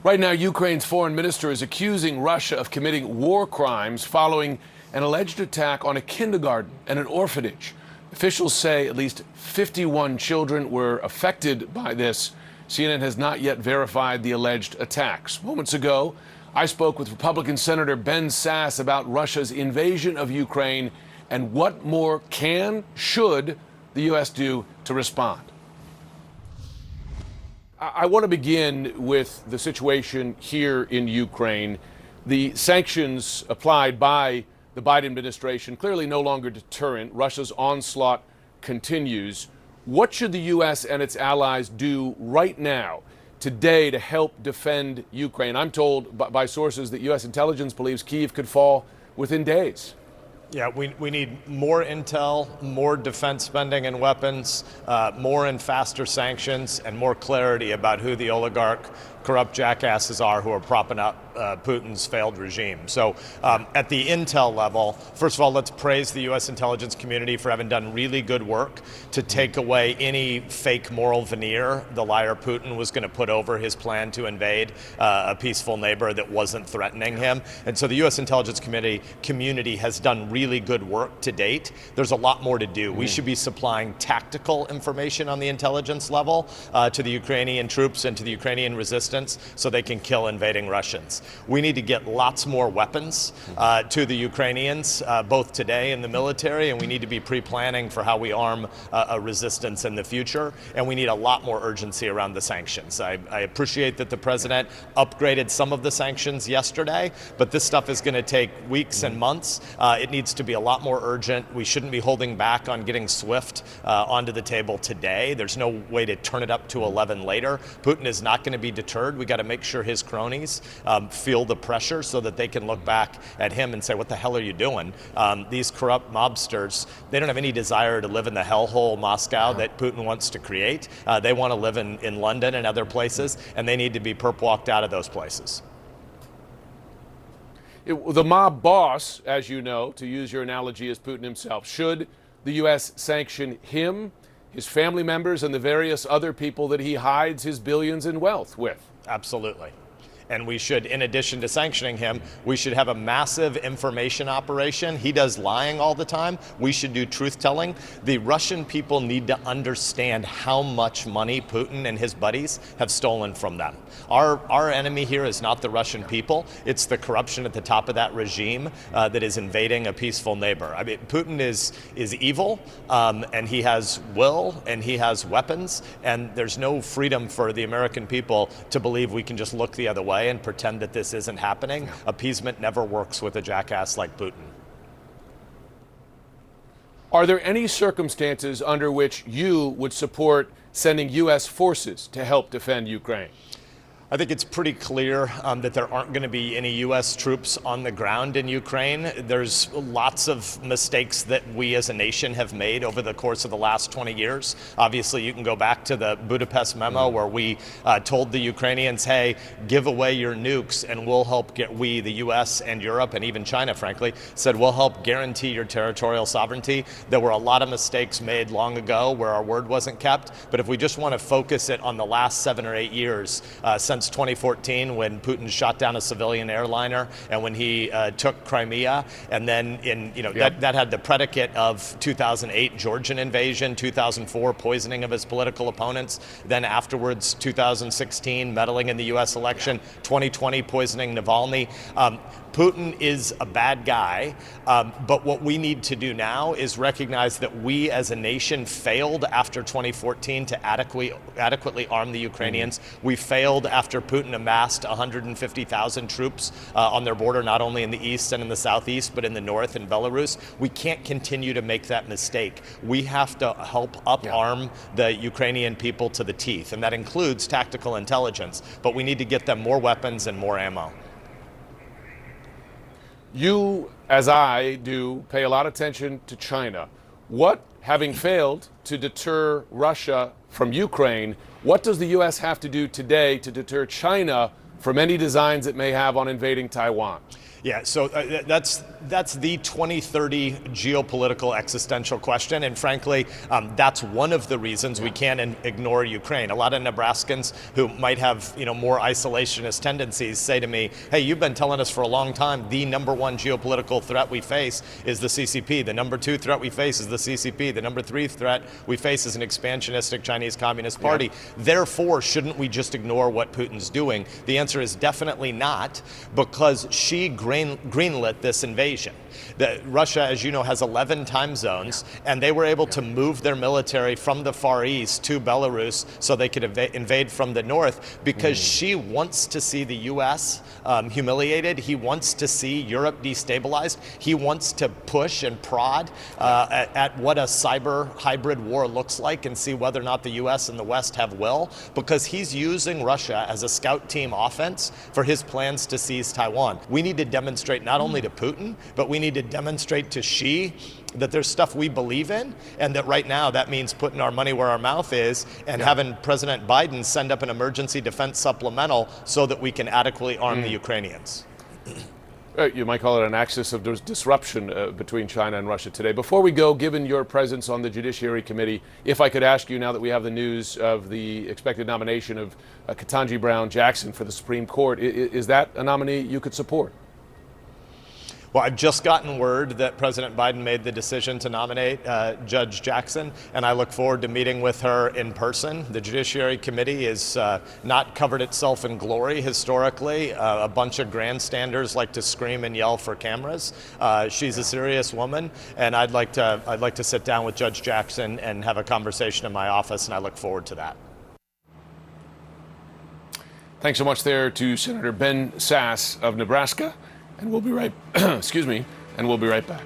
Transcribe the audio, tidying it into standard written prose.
Right now, Ukraine's foreign minister is accusing Russia of committing war crimes following an alleged attack on a kindergarten and an orphanage. Officials say at least 51 children were affected by this. CNN has not yet verified the alleged attacks. Moments ago, I spoke with Republican Senator Ben Sasse about Russia's invasion of Ukraine and what more should the U.S. do to respond. I want to begin with the situation here in Ukraine. The sanctions applied by the Biden administration clearly no longer deterrent. Russia's onslaught continues. What should the U.S. and its allies do right now, today, to help defend Ukraine? I'm told by sources that U.S. intelligence believes Kyiv could fall within days. Yeah, we need more intel, more defense spending and weapons, more and faster sanctions, and more clarity about who the oligarch, corrupt jackasses are who are propping up Putin's failed regime. So at the intel level, first of all, let's praise the U.S. intelligence community for having done really good work to take away any fake moral veneer the liar Putin was going to put over his plan to invade a peaceful neighbor that wasn't threatening him. And so the U.S. intelligence community has done really good work to date. There's a lot more to do. We should be supplying tactical information on the intelligence level to the Ukrainian troops and to the Ukrainian resistance so they can kill invading Russians. We need to get lots more weapons to the Ukrainians, both today in the military, and we need to be pre-planning for how we arm a resistance in the future. And we need a lot more urgency around the sanctions. I appreciate that the president upgraded some of the sanctions yesterday, but this stuff is going to take weeks and months. It needs to be a lot more urgent. We shouldn't be holding back on getting SWIFT onto the table today. There's no way to turn it up to 11 later. Putin is not going to be deterred. We got to make sure his cronies feel the pressure so that they can look back at him and say, what the hell are you doing? These corrupt mobsters, they don't have any desire to live in the hellhole Moscow that Putin wants to create. They want to live in London and other places, and they need to be perp walked out of those places. The mob boss, as you know, to use your analogy, is Putin himself. Should the U.S. sanction him, his family members, and the various other people that he hides his billions in wealth with? Absolutely. And we should, in addition to sanctioning him, we should have a massive information operation. He does lying all the time. We should do truth-telling. The Russian people need to understand how much money Putin and his buddies have stolen from them. Our enemy here is not the Russian people. It's the corruption at the top of that regime that is invading a peaceful neighbor. I mean, Putin is evil, and he has will, and he has weapons, and there's no freedom for the American people to believe we can just look the other way and pretend that this isn't happening. Yeah. Appeasement never works with a jackass like Putin. Are there any circumstances under which you would support sending U.S. forces to help defend Ukraine? I think it's pretty clear that there aren't going to be any U.S. troops on the ground in Ukraine. There's lots of mistakes that we as a nation have made over the course of the last 20 years. Obviously, you can go back to the Budapest memo where we told the Ukrainians, hey, give away your nukes and we'll help the U.S. and Europe and even China, frankly, said we'll help guarantee your territorial sovereignty. There were a lot of mistakes made long ago where our word wasn't kept. But if we just want to focus it on the last 7 or 8 years since 2014, when Putin shot down a civilian airliner and when he took Crimea, and then that had the predicate of 2008 Georgian invasion, 2004 poisoning of his political opponents, then afterwards 2016 meddling in the U.S. election, 2020 poisoning Navalny. Putin is a bad guy, but what we need to do now is recognize that we as a nation failed after 2014 to adequately arm the Ukrainians. We failed after Putin amassed 150,000 troops on their border, not only in the east and in the southeast, but in the north in Belarus. We can't continue to make that mistake. We have to help up-arm the Ukrainian people to the teeth, and that includes tactical intelligence, but we need to get them more weapons and more ammo. You, as I do, pay a lot of attention to China. What, having failed to deter Russia from Ukraine, what does the U.S. have to do today to deter China from any designs it may have on invading Taiwan? Yeah, so that's the 2030 geopolitical existential question, and frankly, that's one of the reasons we can't ignore Ukraine. A lot of Nebraskans who might have more isolationist tendencies say to me, "Hey, you've been telling us for a long time the number one geopolitical threat we face is the CCP. The number two threat we face is the CCP. The number three threat we face is an expansionistic Chinese Communist Party. Yeah. Therefore, shouldn't we just ignore what Putin's doing?" The answer is definitely not, because she greenlit this invasion. Russia, as you know, has 11 time zones, and they were able to move their military from the Far East to Belarus so they could invade from the north, because she wants to see the U.S. Humiliated. He wants to see Europe destabilized. He wants to push and prod at what a cyber hybrid war looks like and see whether or not the U.S. and the West have will, because he's using Russia as a scout team offense for his plans to seize Taiwan. We need to demonstrate not only to Putin, but we need to demonstrate to Xi that there's stuff we believe in, and that right now that means putting our money where our mouth is and having President Biden send up an emergency defense supplemental so that we can adequately arm the Ukrainians. You might call it an axis of disruption between China and Russia today. Before we go, given your presence on the Judiciary Committee, if I could ask you, now that we have the news of the expected nomination of Ketanji Brown Jackson for the Supreme Court, is that a nominee you could support? Well, I've just gotten word that President Biden made the decision to nominate Judge Jackson, and I look forward to meeting with her in person. The Judiciary Committee has not covered itself in glory historically. A bunch of grandstanders like to scream and yell for cameras. She's a serious woman, and I'd like to sit down with Judge Jackson and have a conversation in my office, and I look forward to that. Thanks so much there to Senator Ben Sasse of Nebraska. And we'll be right, excuse me, and we'll be right back.